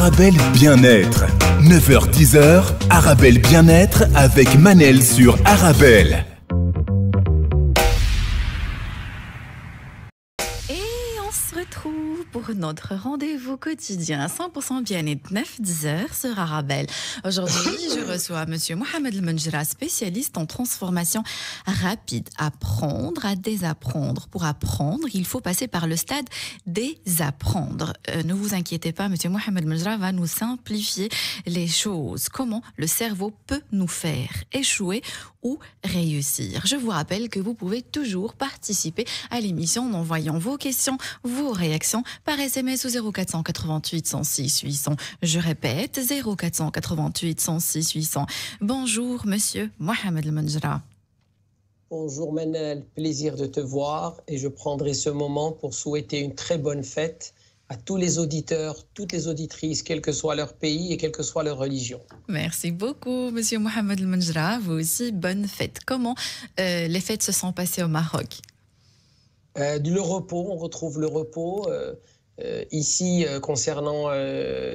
Arabelle Bien-être. 9h-10h, Arabelle Bien-être avec Manel sur Arabelle. Pour notre rendez-vous quotidien 100% bien-être 9-10h sur Arabelle. Aujourd'hui, je reçois Monsieur Mohamed El Menjra, spécialiste en transformation rapide. Apprendre à désapprendre. Pour apprendre, il faut passer par le stade désapprendre. Ne vous inquiétez pas, Monsieur Mohamed El Menjra va nous simplifier les choses. Comment le cerveau peut nous faire échouer ou réussir. Je vous rappelle que vous pouvez toujours participer à l'émission en envoyant vos questions, vos réactions par SMS au 0488 106 800. Je répète, 0488 106 800. Bonjour, Monsieur Mohamed El Menjra. Bonjour Manel, plaisir de te voir et je prendrai ce moment pour souhaiter une très bonne fête à tous les auditeurs, toutes les auditrices, quel que soit leur pays et quelle que soit leur religion. Merci beaucoup, Monsieur Mohamed El Menjra. Vous aussi, bonne fête. Comment les fêtes se sont passées au Maroc? Le repos, on retrouve le repos. Ici, concernant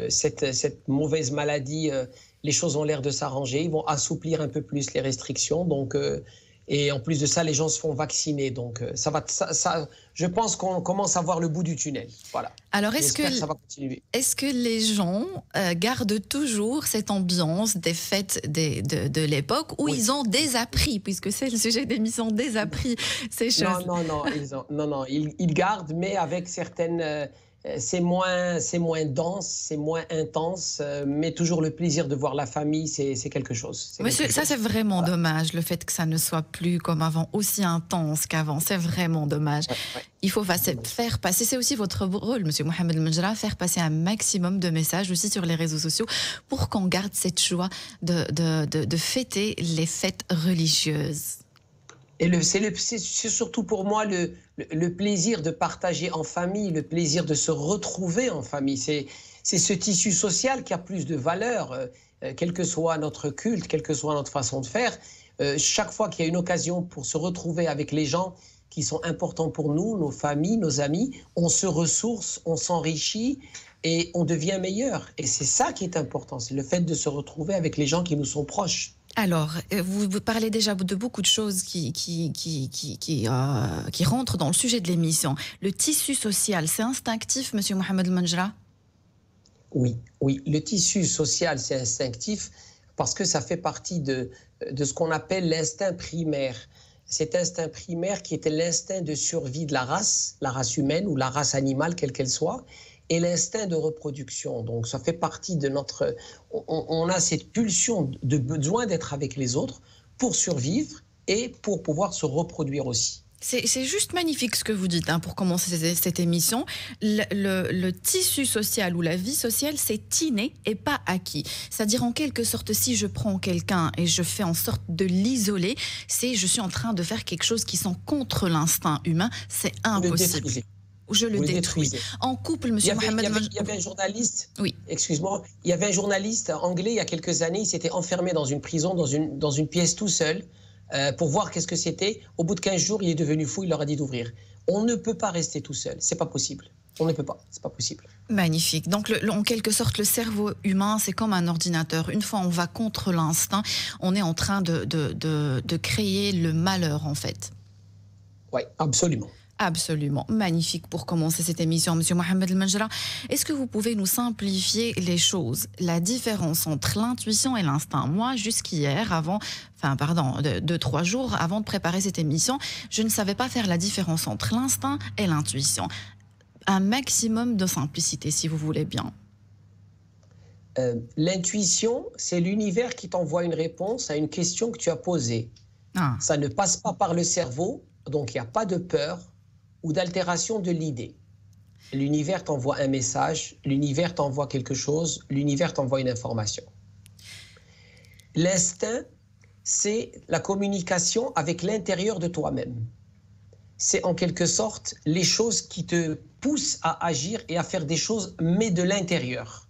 cette mauvaise maladie, les choses ont l'air de s'arranger. Ils vont assouplir un peu plus les restrictions. Et en plus de ça, les gens se font vacciner. Donc, je pense qu'on commence à voir le bout du tunnel. Voilà. Alors, est-ce que les gens gardent toujours cette ambiance des fêtes de l'époque où ils ont désappris, puisque c'est le sujet d'émission, désappris ces choses? Non, ils gardent, mais avec certaines... c'est moins dense, c'est moins intense, mais toujours le plaisir de voir la famille, c'est quelque chose. Ça, c'est vraiment dommage, le fait que ça ne soit plus comme avant, aussi intense qu'avant. C'est vraiment dommage. Ouais. Il faut faire passer, c'est aussi votre rôle, Monsieur Mohamed El Menjra, faire passer un maximum de messages aussi sur les réseaux sociaux pour qu'on garde cette joie de fêter les fêtes religieuses. Et c'est surtout pour moi le plaisir de partager en famille, le plaisir de se retrouver en famille. C'est ce tissu social qui a plus de valeur, quel que soit notre culte, quelle que soit notre façon de faire. Chaque fois qu'il y a une occasion pour se retrouver avec les gens qui sont importants pour nous, nos familles, nos amis, on se ressource, on s'enrichit et on devient meilleur. Et c'est ça qui est important, c'est le fait de se retrouver avec les gens qui nous sont proches. Alors, vous parlez déjà de beaucoup de choses qui rentrent dans le sujet de l'émission. Le tissu social, c'est instinctif, Monsieur Mohamed El Menjra? Oui, le tissu social, c'est instinctif parce que ça fait partie de ce qu'on appelle l'instinct primaire. Cet instinct primaire qui était l'instinct de survie de la race humaine ou la race animale, quelle qu'elle soit, et l'instinct de reproduction. Donc ça fait partie de notre... On a cette pulsion de besoin d'être avec les autres pour survivre et pour pouvoir se reproduire aussi. C'est juste magnifique ce que vous dites pour commencer cette émission. Le tissu social ou la vie sociale, c'est inné et pas acquis. C'est-à-dire, en quelque sorte, si je prends quelqu'un et je fais en sorte de l'isoler, je suis en train de faire quelque chose qui sont contre l'instinct humain. C'est impossible. Je le détruis. En couple, Monsieur Mohamed... Il y avait un journaliste, oui. Excuse-moi, il y avait un journaliste anglais il y a quelques années, il s'était enfermé dans une prison, dans une pièce tout seul, pour voir qu'est-ce que c'était. Au bout de 15 jours, il est devenu fou, il leur a dit d'ouvrir. On ne peut pas rester tout seul, c'est pas possible. On ne peut pas, c'est pas possible. Magnifique. Donc, en quelque sorte, le cerveau humain, c'est comme un ordinateur. Une fois on va contre l'instinct, on est en train de créer le malheur, en fait. Oui, absolument. Absolument. Magnifique pour commencer cette émission, Monsieur Mohamed El Menjra. Est-ce que vous pouvez nous simplifier les choses? La différence entre l'intuition et l'instinct. Moi, jusqu'hier, 2-3 jours avant de préparer cette émission, je ne savais pas faire la différence entre l'instinct et l'intuition. Un maximum de simplicité, si vous voulez bien. L'intuition, c'est l'univers qui t'envoie une réponse à une question que tu as posée. Ça ne passe pas par le cerveau, donc il n'y a pas de peur ou d'altération de l'idée. L'univers t'envoie un message, l'univers t'envoie quelque chose, l'univers t'envoie une information. L'instinct, c'est la communication avec l'intérieur de toi-même. C'est en quelque sorte les choses qui te poussent à agir et à faire des choses, mais de l'intérieur.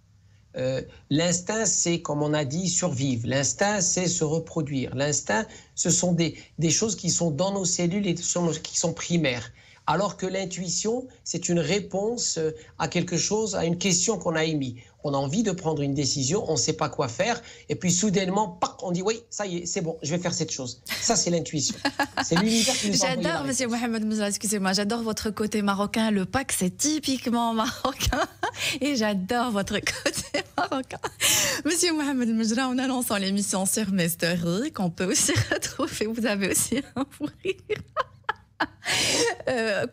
L'instinct, c'est, comme on a dit, survivre. L'instinct, c'est se reproduire. L'instinct, ce sont des choses qui sont dans nos cellules et qui sont primaires. Alors que l'intuition, c'est une réponse à quelque chose, à une question qu'on a émise. On a envie de prendre une décision, on ne sait pas quoi faire, et puis soudainement, pac, on dit oui, ça y est, c'est bon, je vais faire cette chose. Ça, c'est l'intuition. C'est l'univers qui nous envoie. J'adore, monsieur Mohamed Mjra, excusez-moi, j'adore votre côté marocain. Le pack, c'est typiquement marocain. Et j'adore votre côté marocain. Monsieur Mohamed Mjra, en annonçant l'émission sur mes stories, qu'on peut aussi retrouver, vous avez aussi un fou rire.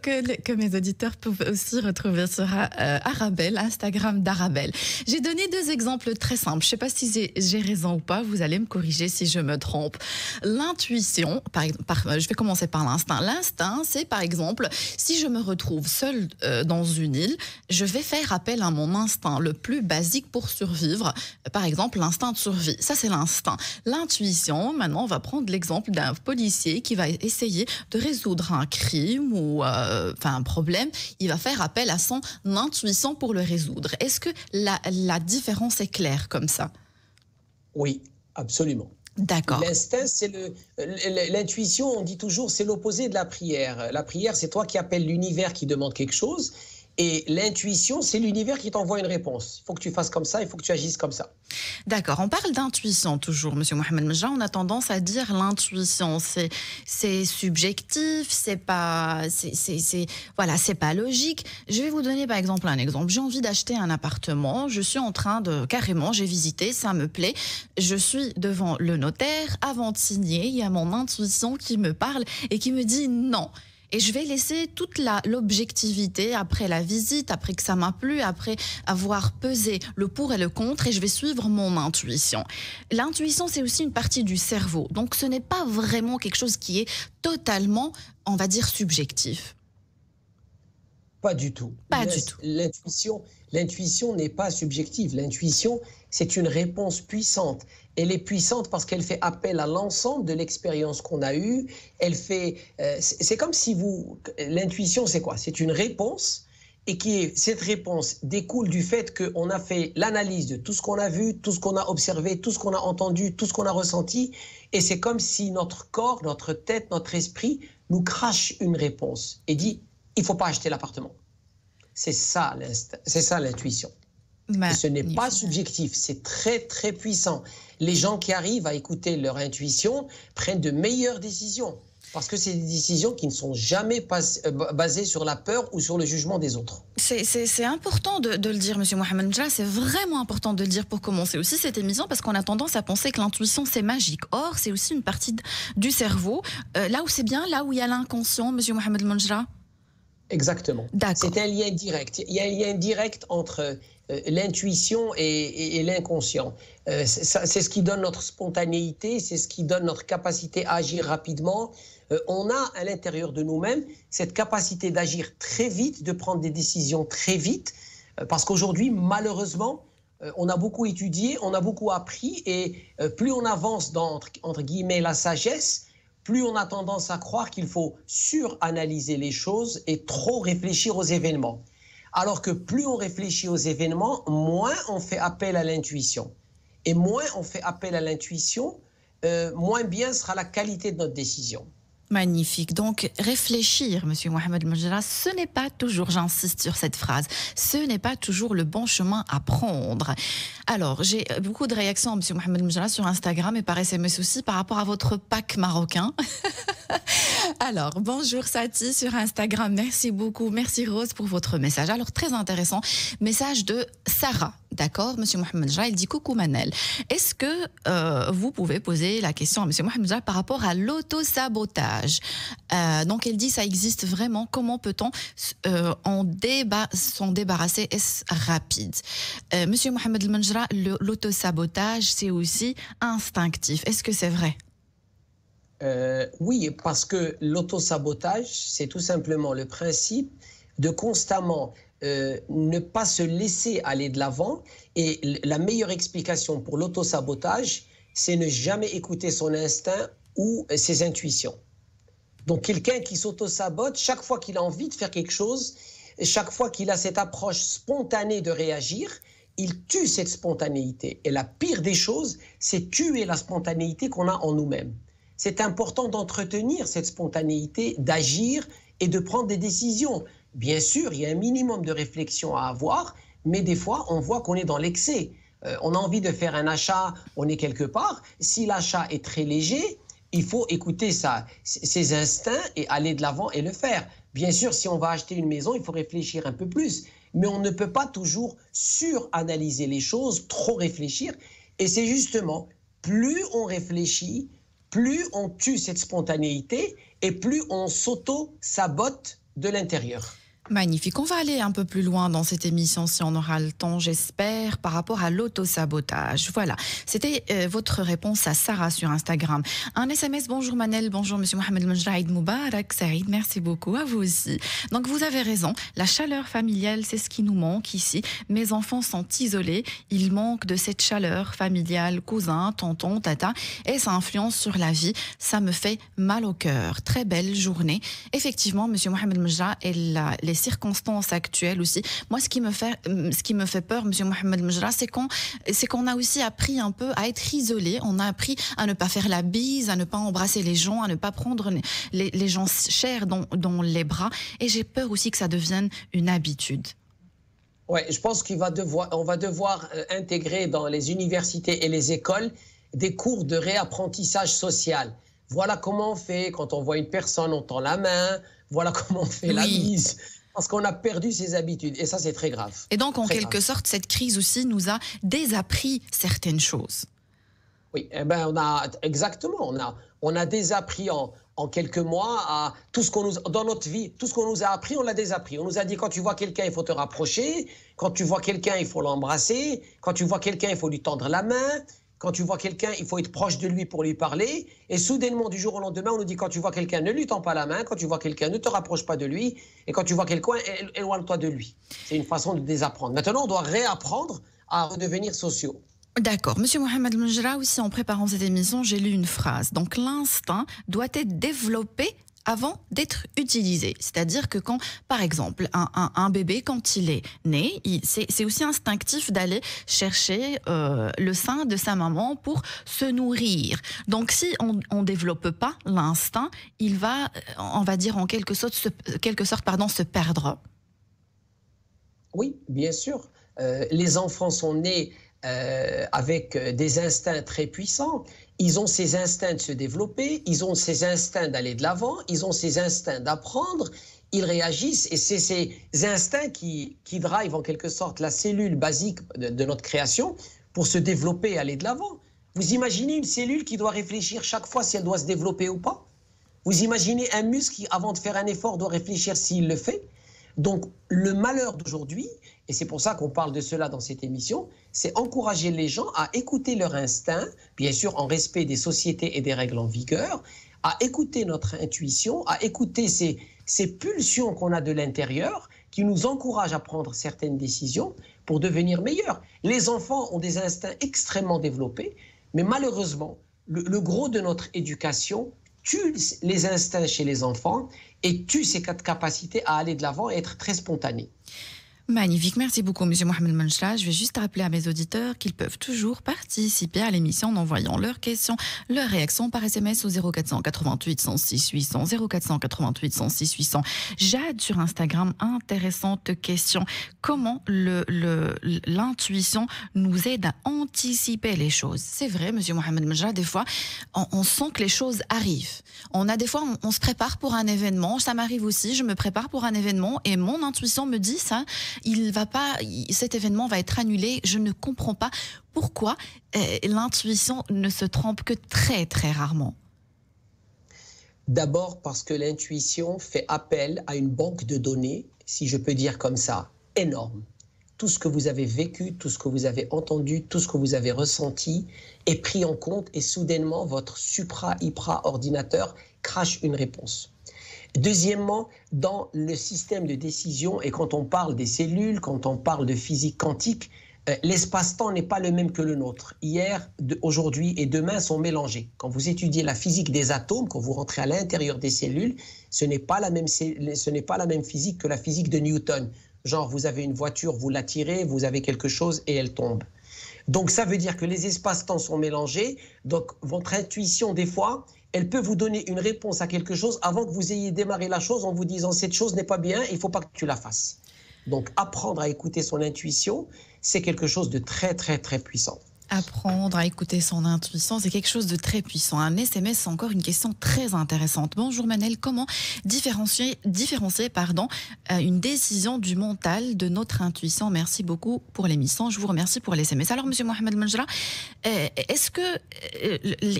Que mes auditeurs peuvent aussi retrouver sur Arabelle, Instagram d'Arabelle. J'ai donné 2 exemples très simples. Je ne sais pas si j'ai raison ou pas, vous allez me corriger si je me trompe. L'intuition, je vais commencer par l'instinct. L'instinct, c'est par exemple, si je me retrouve seule dans une île, je vais faire appel à mon instinct le plus basique pour survivre. Par exemple, l'instinct de survie. Ça, c'est l'instinct. L'intuition, maintenant, on va prendre l'exemple d'un policier qui va essayer de résoudre un crime ou un problème, il va faire appel à son intuition pour le résoudre. Est-ce que la différence est claire comme ça? Oui, absolument. D'accord. L'instinct, c'est l'intuition, on dit toujours, c'est l'opposé de la prière. La prière, c'est toi qui appelles l'univers qui demande quelque chose. Et l'intuition, c'est l'univers qui t'envoie une réponse. Il faut que tu fasses comme ça, il faut que tu agisses comme ça. D'accord, on parle d'intuition toujours, monsieur Mohamed Mjra. On a tendance à dire l'intuition, c'est subjectif, c'est pas logique. Je vais vous donner par exemple un exemple. J'ai envie d'acheter un appartement, je suis en train de, carrément, j'ai visité, ça me plaît. Je suis devant le notaire, avant de signer, il y a mon intuition qui me parle et qui me dit non. Et je vais laisser toute l'objectivité après la visite, après que ça m'a plu, après avoir pesé le pour et le contre, et je vais suivre mon intuition. L'intuition, c'est aussi une partie du cerveau. Donc, ce n'est pas vraiment quelque chose qui est totalement, on va dire, subjectif. Pas du tout. Pas du tout. L'intuition n'est pas subjective. L'intuition, c'est une réponse puissante. Elle est puissante parce qu'elle fait appel à l'ensemble de l'expérience qu'on a eue. C'est comme si l'intuition, c'est quoi? C'est une réponse et cette réponse découle du fait qu'on a fait l'analyse de tout ce qu'on a vu, tout ce qu'on a observé, tout ce qu'on a entendu, tout ce qu'on a ressenti. Et c'est comme si notre corps, notre tête, notre esprit nous crache une réponse et dit « il ne faut pas acheter l'appartement ». C'est ça l'instinct, c'est ça l'intuition. Et ce n'est pas subjectif, c'est très très puissant. Les gens qui arrivent à écouter leur intuition prennent de meilleures décisions parce que c'est des décisions qui ne sont jamais basées sur la peur ou sur le jugement des autres. C'est important de le dire, monsieur Mohamed Mjra, c'est vraiment important de le dire pour commencer aussi cette émission parce qu'on a tendance à penser que l'intuition c'est magique. Or, c'est aussi une partie du cerveau, là où c'est bien, là où il y a l'inconscient, monsieur Mohamed Mjra. Exactement. C'est un lien direct. Il y a un lien direct entre l'intuition et l'inconscient. C'est ce qui donne notre spontanéité, c'est ce qui donne notre capacité à agir rapidement. On a à l'intérieur de nous-mêmes cette capacité d'agir très vite, de prendre des décisions très vite, parce qu'aujourd'hui, malheureusement, on a beaucoup étudié, on a beaucoup appris, et plus on avance dans, entre guillemets, la sagesse, plus on a tendance à croire qu'il faut suranalyser les choses et trop réfléchir aux événements. Alors que plus on réfléchit aux événements, moins on fait appel à l'intuition. Et moins on fait appel à l'intuition, moins bien sera la qualité de notre décision. Magnifique. Donc, réfléchir, monsieur Mohamed Mjra, ce n'est pas toujours, j'insiste sur cette phrase, ce n'est pas toujours le bon chemin à prendre. Alors, j'ai beaucoup de réactions, monsieur Mohamed Mjra, sur Instagram et par SMS aussi par rapport à votre pack marocain. Alors, bonjour Sati sur Instagram, merci beaucoup, merci Rose pour votre message. Alors, très intéressant, message de Sarah. D'accord, monsieur Mohamed Mjra, il dit coucou Manel. Est-ce que vous pouvez poser la question à monsieur Mohamed Mjra par rapport à l'autosabotage? Donc elle dit ça existe vraiment. Comment peut-on s'en débarrasser? Est-ce rapide? Monsieur Mohamed Mjra, l'autosabotage c'est aussi instinctif. Est-ce que c'est vrai? Oui, parce que l'autosabotage, c'est tout simplement le principe de constamment ne pas se laisser aller de l'avant. Et la meilleure explication pour l'autosabotage, c'est ne jamais écouter son instinct ou ses intuitions. Donc quelqu'un qui s'autosabote, chaque fois qu'il a envie de faire quelque chose, chaque fois qu'il a cette approche spontanée de réagir, il tue cette spontanéité. Et la pire des choses, c'est tuer la spontanéité qu'on a en nous-mêmes. C'est important d'entretenir cette spontanéité, d'agir et de prendre des décisions. Bien sûr, il y a un minimum de réflexion à avoir, mais des fois, on voit qu'on est dans l'excès. On a envie de faire un achat, on est quelque part. Si l'achat est très léger, il faut écouter ses instincts et aller de l'avant et le faire. Bien sûr, si on va acheter une maison, il faut réfléchir un peu plus. Mais on ne peut pas toujours suranalyser les choses, trop réfléchir. Et c'est justement, plus on réfléchit, plus on tue cette spontanéité et plus on s'auto-sabote de l'intérieur. Magnifique. On va aller un peu plus loin dans cette émission si on aura le temps, j'espère, par rapport à l'autosabotage. Voilà. C'était votre réponse à Sarah sur Instagram. Un SMS, bonjour Manel, bonjour Monsieur Mohamed Menjra, Eid Moubarak, Saïd, merci beaucoup, à vous aussi. Donc vous avez raison, la chaleur familiale, c'est ce qui nous manque ici. Mes enfants sont isolés, ils manquent de cette chaleur familiale, cousins, tontons, tata, et ça influence sur la vie. Ça me fait mal au cœur. Très belle journée. Effectivement, Monsieur Mohamed Menjra, les circonstances actuelles aussi. Moi, ce qui me fait peur, Monsieur Mohamed Menjra, c'est qu'on a aussi appris un peu à être isolé. On a appris à ne pas faire la bise, à ne pas embrasser les gens, à ne pas prendre les gens chers dans les bras. Et j'ai peur aussi que ça devienne une habitude. Oui, je pense qu'on va devoir intégrer dans les universités et les écoles des cours de réapprentissage social. Voilà comment on fait quand on voit une personne, on tend la main. Voilà comment on fait la bise. Parce qu'on a perdu ses habitudes. Et ça, c'est très grave. Et donc, en quelque sorte, cette crise aussi nous a désappris certaines choses. Oui, eh ben, on a désappris en quelques mois à tout ce qu'on nous, dans notre vie, tout ce qu'on nous a appris, on l'a désappris. On nous a dit, quand tu vois quelqu'un, il faut te rapprocher. Quand tu vois quelqu'un, il faut l'embrasser. Quand tu vois quelqu'un, il faut lui tendre la main. Quand tu vois quelqu'un, il faut être proche de lui pour lui parler. Et soudainement, du jour au lendemain, on nous dit, quand tu vois quelqu'un, ne lui tends pas la main. Quand tu vois quelqu'un, ne te rapproche pas de lui. Et quand tu vois quelqu'un, éloigne-toi de lui. C'est une façon de désapprendre. Maintenant, on doit réapprendre à redevenir sociaux. D'accord. Monsieur Mohamed Menjra, aussi, en préparant cette émission, j'ai lu une phrase. Donc, l'instinct doit être développé avant d'être utilisé. C'est-à-dire que quand, par exemple, un bébé, quand il est né, c'est aussi instinctif d'aller chercher le sein de sa maman pour se nourrir. Donc, si on ne développe pas l'instinct, il va, on va dire en quelque sorte, se perdre. Oui, bien sûr. Les enfants sont nés avec des instincts très puissants. Ils ont ces instincts de se développer, ils ont ces instincts d'aller de l'avant, ils ont ces instincts d'apprendre, ils réagissent et c'est ces instincts qui drivent en quelque sorte la cellule basique de notre création pour se développer et aller de l'avant. Vous imaginez une cellule qui doit réfléchir chaque fois si elle doit se développer ou pas? Vous imaginez un muscle qui, avant de faire un effort, doit réfléchir s'il le fait? Donc, le malheur d'aujourd'hui, et c'est pour ça qu'on parle de cela dans cette émission, c'est encourager les gens à écouter leur instinct, bien sûr en respect des sociétés et des règles en vigueur, à écouter notre intuition, à écouter ces pulsions qu'on a de l'intérieur qui nous encouragent à prendre certaines décisions pour devenir meilleurs. Les enfants ont des instincts extrêmement développés, mais malheureusement, le gros de notre éducation tue les instincts chez les enfants et tue ces capacités à aller de l'avant et être très spontané. Magnifique, merci beaucoup Monsieur Mohamed Menjra. Je vais juste rappeler à mes auditeurs qu'ils peuvent toujours participer à l'émission en envoyant leurs questions, leurs réactions par SMS au 0488 106 800, 0488 106 800. Jade sur Instagram, intéressante question. Comment l'intuition nous aide à anticiper les choses? C'est vrai, Monsieur Mohamed Menjra, des fois, on sent que les choses arrivent. Des fois, on se prépare pour un événement. Ça m'arrive aussi, je me prépare pour un événement et mon intuition me dit ça. Cet événement va être annulé. Je ne comprends pas pourquoi l'intuition ne se trompe que très, très rarement. D'abord parce que l'intuition fait appel à une banque de données, si je peux dire comme ça, énorme. Tout ce que vous avez vécu, tout ce que vous avez entendu, tout ce que vous avez ressenti est pris en compte et soudainement, votre supra-hypra-ordinateur crache une réponse. Deuxièmement, dans le système de décision, et quand on parle des cellules, quand on parle de physique quantique, l'espace-temps n'est pas le même que le nôtre. Hier, aujourd'hui et demain sont mélangés. Quand vous étudiez la physique des atomes, quand vous rentrez à l'intérieur des cellules, ce n'est pas la même physique que la physique de Newton. Genre, vous avez une voiture, vous la tirez, vous avez quelque chose et elle tombe. Donc, ça veut dire que les espaces-temps sont mélangés. Donc, votre intuition, des fois, elle peut vous donner une réponse à quelque chose avant que vous ayez démarré la chose en vous disant cette chose n'est pas bien, il ne faut pas que tu la fasses. Donc apprendre à écouter son intuition, c'est quelque chose de très très très puissant. Apprendre à écouter son intuition, c'est quelque chose de très puissant. Un SMS, c'est encore une question très intéressante. Bonjour Manel, comment différencier une décision du mental de notre intuition? Merci beaucoup pour l'émission, je vous remercie pour les SMS. Alors Monsieur Mohamed Menjra, est-ce que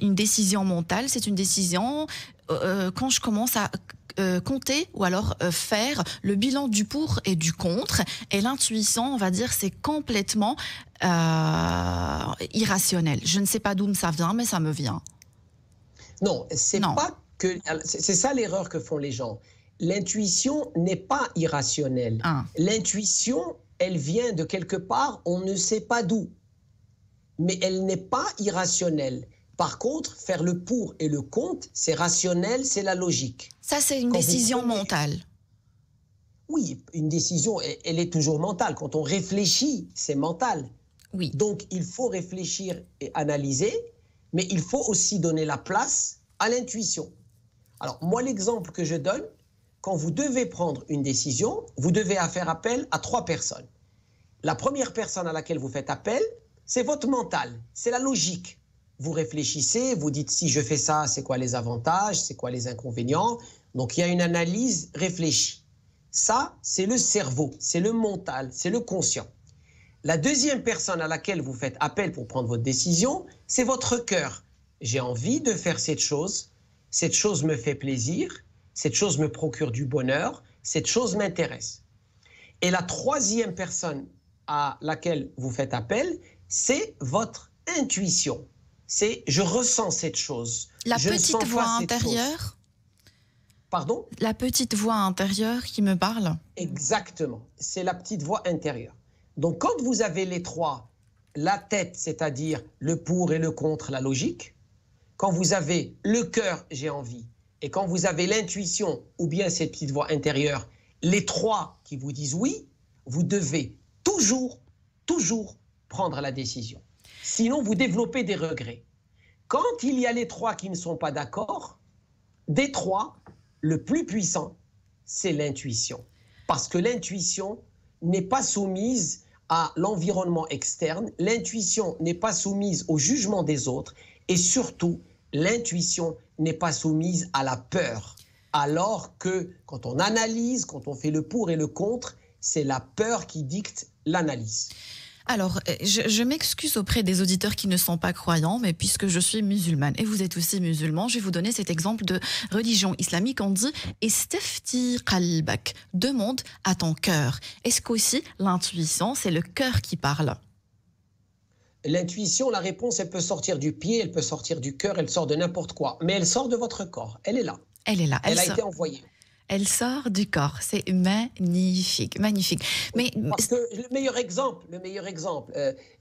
une décision mentale, c'est une décision quand je commence à compter ou alors faire le bilan du pour et du contre, et l'intuition, on va dire, c'est complètement irrationnel. Je ne sais pas d'où ça vient, mais ça me vient. Non, c'est pas que... C'est ça l'erreur que font les gens. L'intuition n'est pas irrationnelle. L'intuition, elle vient de quelque part, on ne sait pas d'où. Mais elle n'est pas irrationnelle. Par contre, faire le pour et le contre, c'est rationnel, c'est la logique. Ça, c'est une décision mentale. Oui, une décision, elle est toujours mentale. Quand on réfléchit, c'est mental. Oui. Donc, il faut réfléchir et analyser, mais il faut aussi donner la place à l'intuition. Alors, moi, l'exemple que je donne, quand vous devez prendre une décision, vous devez faire appel à 3 personnes. La première personne à laquelle vous faites appel, c'est votre mental, c'est la logique. Vous réfléchissez, vous dites si je fais ça, c'est quoi les avantages, c'est quoi les inconvénients. Donc il y a une analyse réfléchie. Ça, c'est le cerveau, c'est le mental, c'est le conscient. La deuxième personne à laquelle vous faites appel pour prendre votre décision, c'est votre cœur. J'ai envie de faire cette chose me fait plaisir, cette chose me procure du bonheur, cette chose m'intéresse. Et la troisième personne à laquelle vous faites appel, c'est votre intuition. C'est je ressens cette chose. La petite voix intérieure. Pardon? La petite voix intérieure qui me parle. Exactement. C'est la petite voix intérieure. Donc quand vous avez les 3, la tête, c'est-à-dire le pour et le contre, la logique. Quand vous avez le cœur, j'ai envie. Et quand vous avez l'intuition ou bien cette petite voix intérieure, les 3 qui vous disent oui, vous devez toujours prendre la décision. Sinon, vous développez des regrets. Quand il y a les 3 qui ne sont pas d'accord, des 3, le plus puissant, c'est l'intuition. Parce que l'intuition n'est pas soumise à l'environnement externe, l'intuition n'est pas soumise au jugement des autres, et surtout, l'intuition n'est pas soumise à la peur. Alors que quand on analyse, quand on fait le pour et le contre, c'est la peur qui dicte l'analyse. Alors, je m'excuse auprès des auditeurs qui ne sont pas croyants, mais puisque je suis musulmane et vous êtes aussi musulman, je vais vous donner cet exemple de religion islamique. On dit « Istafti qalbak », demande à ton cœur. Est-ce qu'aussi l'intuition, c'est le cœur qui parle? L'intuition, la réponse, elle peut sortir du pied, elle peut sortir du cœur, elle sort de n'importe quoi. Mais elle sort de votre corps, elle est là. Elle est là. Elle a été envoyée. Elle sort du corps, c'est magnifique, magnifique. Mais parce que le meilleur exemple,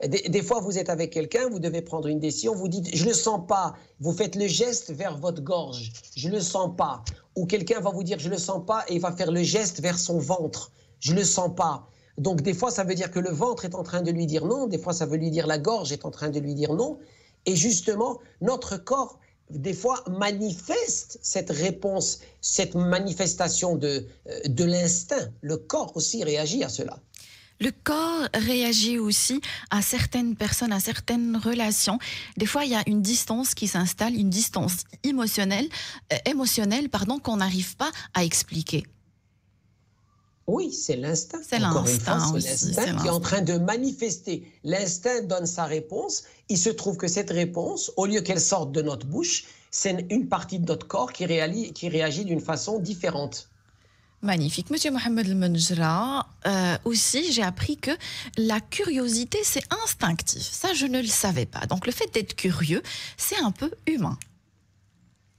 des fois vous êtes avec quelqu'un, vous devez prendre une décision, vous dites je le sens pas, vous faites le geste vers votre gorge, je le sens pas, ou quelqu'un va vous dire je le sens pas et il va faire le geste vers son ventre, je le sens pas. Donc des fois ça veut dire que le ventre est en train de lui dire non, des fois ça veut lui dire la gorge est en train de lui dire non, et justement notre corps des fois manifeste cette réponse, cette manifestation de l'instinct. Le corps aussi réagit à cela. Le corps réagit aussi à certaines personnes, à certaines relations. Des fois, il y a une distance qui s'installe, une distance émotionnelle, qu'on n'arrive pas à expliquer. Oui, c'est l'instinct. C'est l'instinct aussi. C'est l'instinct qui est en train de manifester. L'instinct donne sa réponse. Il se trouve que cette réponse, au lieu qu'elle sorte de notre bouche, c'est une partie de notre corps qui réagit d'une façon différente. Magnifique. Monsieur Mohamed Menjra, aussi, j'ai appris que la curiosité, c'est instinctif. Ça, je ne le savais pas. Donc, le fait d'être curieux, c'est un peu humain.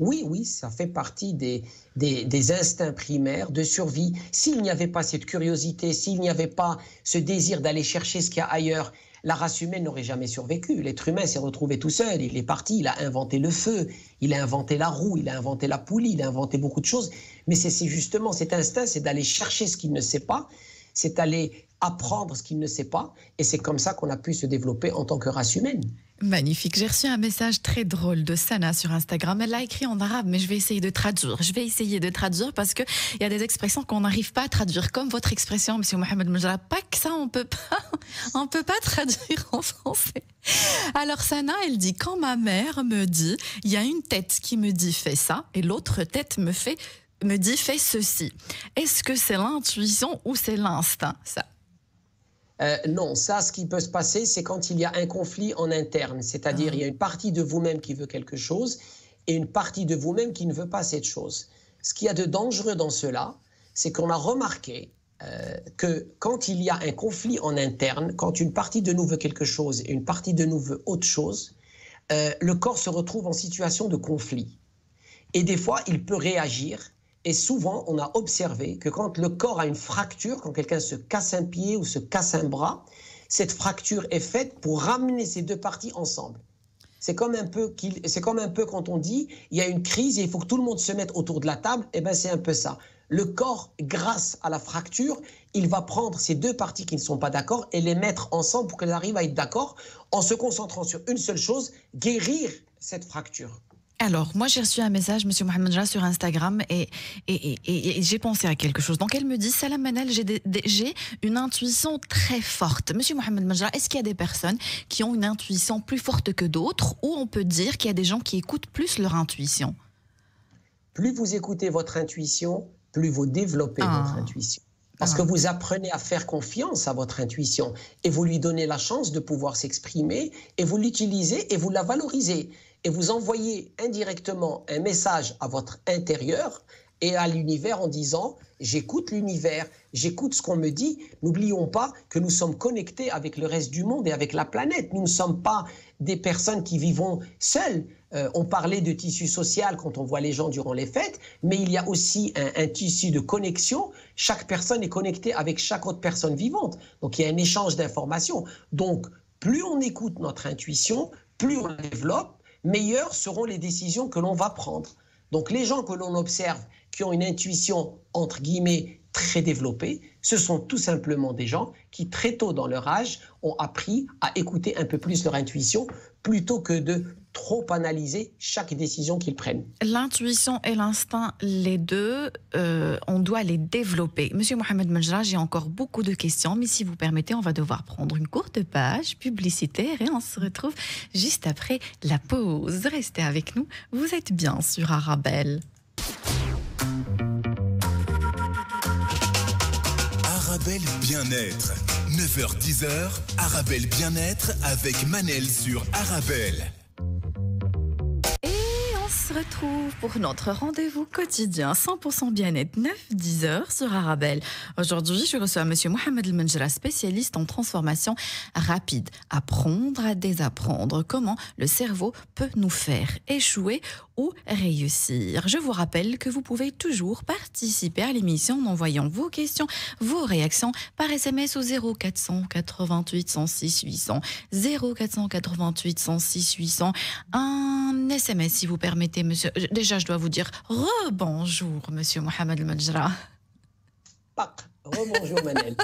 Oui, ça fait partie des instincts primaires de survie. S'il n'y avait pas cette curiosité, s'il n'y avait pas ce désir d'aller chercher ce qu'il y a ailleurs, la race humaine n'aurait jamais survécu. L'être humain s'est retrouvé tout seul, il est parti, il a inventé le feu, il a inventé la roue, il a inventé la poulie, il a inventé beaucoup de choses. Mais c'est justement cet instinct, c'est d'aller chercher ce qu'il ne sait pas, c'est d'aller apprendre ce qu'il ne sait pas, et c'est comme ça qu'on a pu se développer en tant que race humaine. Magnifique. J'ai reçu un message très drôle de Sana sur Instagram. Elle l'a écrit en arabe, mais je vais essayer de traduire. Parce qu'il y a des expressions qu'on n'arrive pas à traduire, comme votre expression, Monsieur Mohamed Mejra. Pas que ça, on peut pas traduire en français. Alors Sana, elle dit, quand ma mère me dit, il y a une tête qui me dit fais ça, et l'autre tête me dit fais ceci. Est-ce que c'est l'intuition ou c'est l'instinct, ça? Non, ça, ce qui peut se passer, c'est quand il y a un conflit en interne. C'est-à-dire, il y a une partie de vous-même qui veut quelque chose et une partie de vous-même qui ne veut pas cette chose. Ce qu'il y a de dangereux dans cela, c'est qu'on a remarqué que quand il y a un conflit en interne, quand une partie de nous veut quelque chose et une partie de nous veut autre chose, le corps se retrouve en situation de conflit. Et des fois, il peut réagir. Et souvent, on a observé que quand le corps a une fracture, quand quelqu'un se casse un pied ou se casse un bras, cette fracture est faite pour ramener ces deux parties ensemble. C'est comme un peu quand on dit il y a une crise et il faut que tout le monde se mette autour de la table. Eh bien, c'est un peu ça. Le corps, grâce à la fracture, il va prendre ces deux parties qui ne sont pas d'accord et les mettre ensemble pour qu'elles arrivent à être d'accord en se concentrant sur une seule chose, guérir cette fracture. Alors, moi, j'ai reçu un message, Monsieur Mohamed Mejra, sur Instagram et j'ai pensé à quelque chose. Donc, elle me dit, Salam Manel, j'ai une intuition très forte. Monsieur Mohamed Mejra, est-ce qu'il y a des personnes qui ont une intuition plus forte que d'autres ou on peut dire qu'il y a des gens qui écoutent plus leur intuition? Plus vous écoutez votre intuition, plus vous développez votre intuition. Parce que vous apprenez à faire confiance à votre intuition et vous lui donnez la chance de pouvoir s'exprimer et vous l'utilisez et vous la valorisez. Et vous envoyez indirectement un message à votre intérieur et à l'univers en disant « j'écoute l'univers, j'écoute ce qu'on me dit ». N'oublions pas que nous sommes connectés avec le reste du monde et avec la planète. Nous ne sommes pas des personnes qui vivons seules. On parlait de tissu social quand on voit les gens durant les fêtes, mais il y a aussi un tissu de connexion. Chaque personne est connectée avec chaque autre personne vivante. Donc il y a un échange d'informations. Donc plus on écoute notre intuition, plus on la développe, meilleures seront les décisions que l'on va prendre. Donc les gens que l'on observe qui ont une intuition, entre guillemets, très développée, ce sont tout simplement des gens qui, très tôt dans leur âge, ont appris à écouter un peu plus leur intuition plutôt que de trop analyser chaque décision qu'ils prennent. L'intuition et l'instinct, les deux, on doit les développer. Monsieur Mohamed Mejra, j'ai encore beaucoup de questions, mais si vous permettez, on va devoir prendre une courte page publicitaire et on se retrouve juste après la pause. Restez avec nous, vous êtes bien sur Arabelle. Arabelle Bien-être, 9h-10h, Arabelle Bien-être avec Manel sur Arabelle. On se retrouve pour notre rendez-vous quotidien 100% bien-être 9-10h sur Arabelle. Aujourd'hui, je reçois Monsieur Mohamed Mejra, spécialiste en transformation rapide. Apprendre à désapprendre. Comment le cerveau peut nous faire échouer ou réussir. Je vous rappelle que vous pouvez toujours participer à l'émission en envoyant vos questions, vos réactions par SMS au 0488 106 800. 0488 106 800. Un SMS si vous permettez, monsieur. Déjà, je dois vous dire rebonjour, monsieur Mohamed Mejra. Rebonjour, Manel.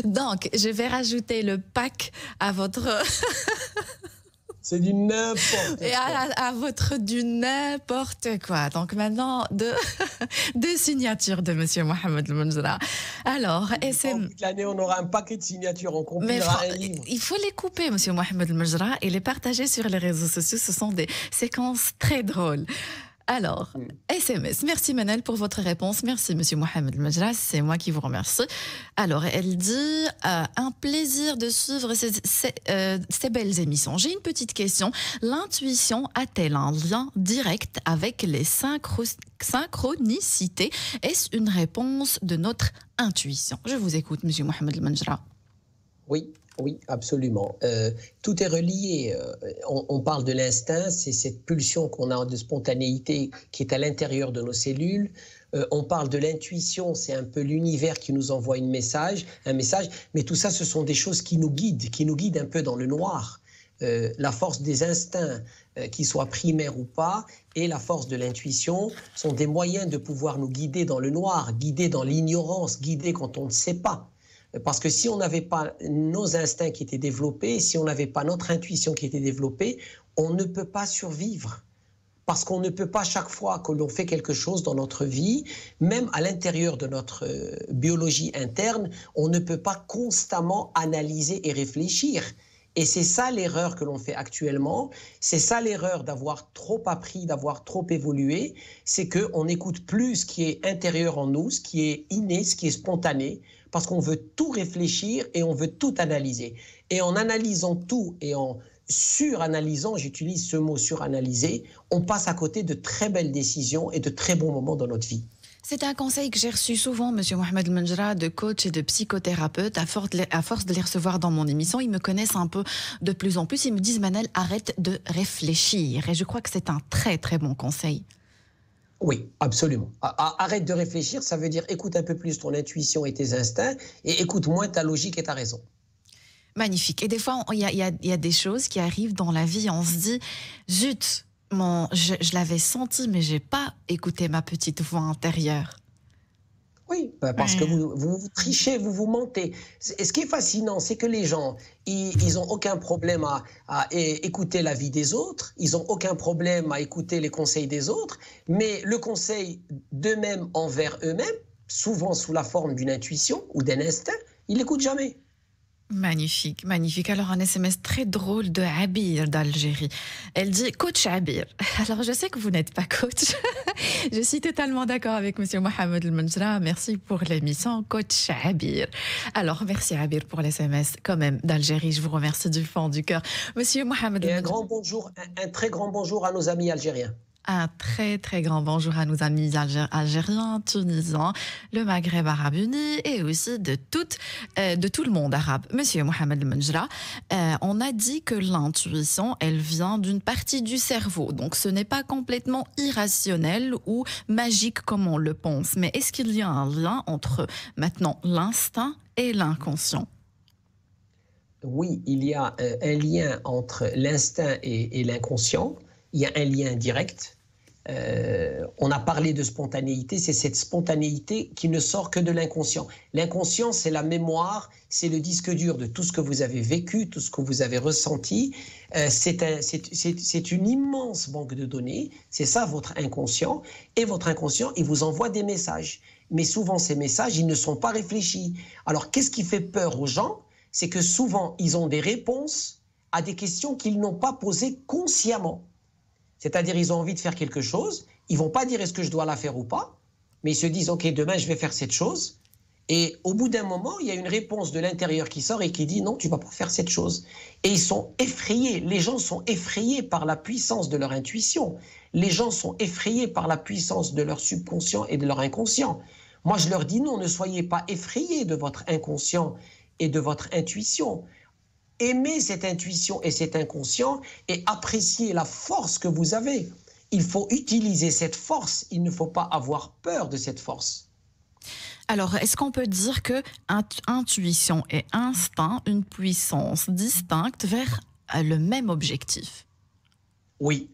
Donc, je vais rajouter le pack à votre... C'est du n'importe quoi. Et à votre du n'importe quoi. Donc maintenant, deux signatures de Monsieur Mohamed Mejra. Alors, toute l'année, on aura un paquet de signatures. On compilera un livre. Il faut les couper, Monsieur Mohamed Mejra, et les partager sur les réseaux sociaux. Ce sont des séquences très drôles. Alors, SMS. Merci Manel pour votre réponse. Merci Monsieur Mohamed Mejra, c'est moi qui vous remercie. Alors, elle dit un plaisir de suivre ces belles émissions. J'ai une petite question. L'intuition a-t-elle un lien direct avec les synchronicités? Est-ce une réponse de notre intuition? Je vous écoute, Monsieur Mohamed Mejra. Oui, absolument. Tout est relié. On parle de l'instinct, c'est cette pulsion qu'on a de spontanéité qui est à l'intérieur de nos cellules. On parle de l'intuition, c'est un peu l'univers qui nous envoie un message. Mais tout ça, ce sont des choses qui nous guident un peu dans le noir. La force des instincts, qu'ils soient primaires ou pas, et la force de l'intuition sont des moyens de pouvoir nous guider dans le noir, guider dans l'ignorance, guider quand on ne sait pas. Parce que si on n'avait pas nos instincts qui étaient développés, si on n'avait pas notre intuition qui était développée, on ne peut pas survivre. Parce qu'on ne peut pas, chaque fois que l'on fait quelque chose dans notre vie, même à l'intérieur de notre biologie interne, on ne peut pas constamment analyser et réfléchir. Et c'est ça l'erreur que l'on fait actuellement, c'est ça l'erreur d'avoir trop appris, d'avoir trop évolué, c'est qu'on n'écoute plus ce qui est intérieur en nous, ce qui est inné, ce qui est spontané, parce qu'on veut tout réfléchir et on veut tout analyser. Et en analysant tout et en suranalysant, j'utilise ce mot suranalyser, on passe à côté de très belles décisions et de très bons moments dans notre vie. C'est un conseil que j'ai reçu souvent, Monsieur Mohamed Menjra, de coach et de psychothérapeute. À force de les recevoir dans mon émission, ils me connaissent un peu de plus en plus. Ils me disent, Manel, arrête de réfléchir. Et je crois que c'est un très, très bon conseil. Oui, absolument. Arrête de réfléchir, ça veut dire écoute un peu plus ton intuition et tes instincts et écoute moins ta logique et ta raison. Magnifique. Et des fois, il y a des choses qui arrivent dans la vie, on se dit, zut, je l'avais senti, mais je n'ai pas écouté ma petite voix intérieure. Oui, parce que vous trichez, vous mentez. Et ce qui est fascinant, c'est que les gens, ils n'ont aucun problème à écouter l'avis des autres, ils n'ont aucun problème à écouter les conseils des autres, mais le conseil d'eux-mêmes envers eux-mêmes, souvent sous la forme d'une intuition ou d'un instinct, ils n'écoutent jamais. Magnifique, magnifique. Alors, un SMS très drôle de Abir d'Algérie. Elle dit « Coach Abir ». Alors, je sais que vous n'êtes pas coach. Je suis totalement d'accord avec Monsieur Mohamed Menjra. Merci pour l'émission, Coach Abir. Alors, merci Abir pour l'SMS quand même d'Algérie. Je vous remercie du fond du cœur. Monsieur Mohamed Menjra. Un très grand bonjour à nos amis algériens. Un très très grand bonjour à nos amis algériens, tunisiens, le Maghreb arabe uni et aussi de tout le monde arabe. Monsieur Mohamed Menjra, on a dit que l'intuition, elle vient d'une partie du cerveau. Donc ce n'est pas complètement irrationnel ou magique comme on le pense. Mais est-ce qu'il y a un lien entre maintenant l'instinct et l'inconscient ? Oui, il y a un lien entre l'instinct et l'inconscient. Il y a un lien direct. On a parlé de spontanéité, c'est cette spontanéité qui ne sort que de l'inconscient. L'inconscient, c'est la mémoire, c'est le disque dur de tout ce que vous avez vécu, tout ce que vous avez ressenti. C'est une immense banque de données, c'est ça votre inconscient. Et votre inconscient, il vous envoie des messages. Mais souvent, ces messages, ils ne sont pas réfléchis. Alors, qu'est-ce qui fait peur aux gens? C'est que souvent, ils ont des réponses à des questions qu'ils n'ont pas posées consciemment. C'est-à-dire, ils ont envie de faire quelque chose, ils ne vont pas dire est-ce que je dois la faire ou pas, mais ils se disent, OK, demain, je vais faire cette chose. Et au bout d'un moment, il y a une réponse de l'intérieur qui sort et qui dit, non, tu ne vas pas faire cette chose. Et ils sont effrayés, les gens sont effrayés par la puissance de leur intuition. Les gens sont effrayés par la puissance de leur subconscient et de leur inconscient. Moi, je leur dis, non, ne soyez pas effrayés de votre inconscient et de votre intuition. Aimez cette intuition et cet inconscient et appréciez la force que vous avez. Il faut utiliser cette force, il ne faut pas avoir peur de cette force. Alors, est-ce qu'on peut dire que intuition et instinct, une puissance distincte vers le même objectif? Oui.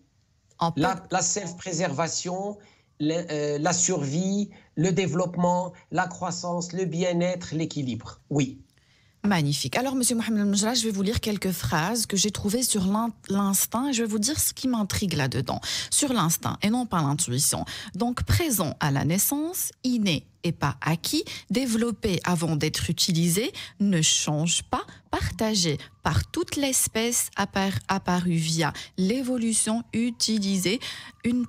La self-préservation, la survie, le développement, la croissance, le bien-être, l'équilibre. Oui. Magnifique. Alors, Monsieur Mohamed Menjra, je vais vous lire quelques phrases que j'ai trouvées sur l'instinct et je vais vous dire ce qui m'intrigue là-dedans. Sur l'instinct et non pas l'intuition. Donc, présent à la naissance, inné et pas acquis, développé avant d'être utilisé, ne change pas, partagé par toute l'espèce apparue via l'évolution, utilise une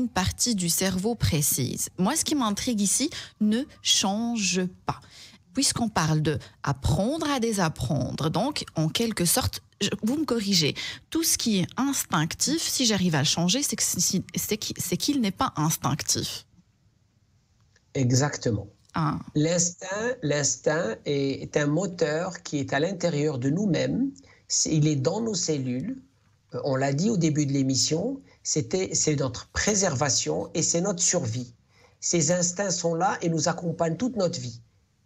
partie du cerveau précise. Moi, ce qui m'intrigue ici, ne change pas. Puisqu'on parle de apprendre à désapprendre, donc en quelque sorte, vous me corrigez, tout ce qui est instinctif, si j'arrive à le changer, c'est qu'il n'est pas instinctif. Exactement. Ah. L'instinct est un moteur qui est à l'intérieur de nous-mêmes, il est dans nos cellules, on l'a dit au début de l'émission, c'est notre préservation et c'est notre survie. Ces instincts sont là et nous accompagnent toute notre vie.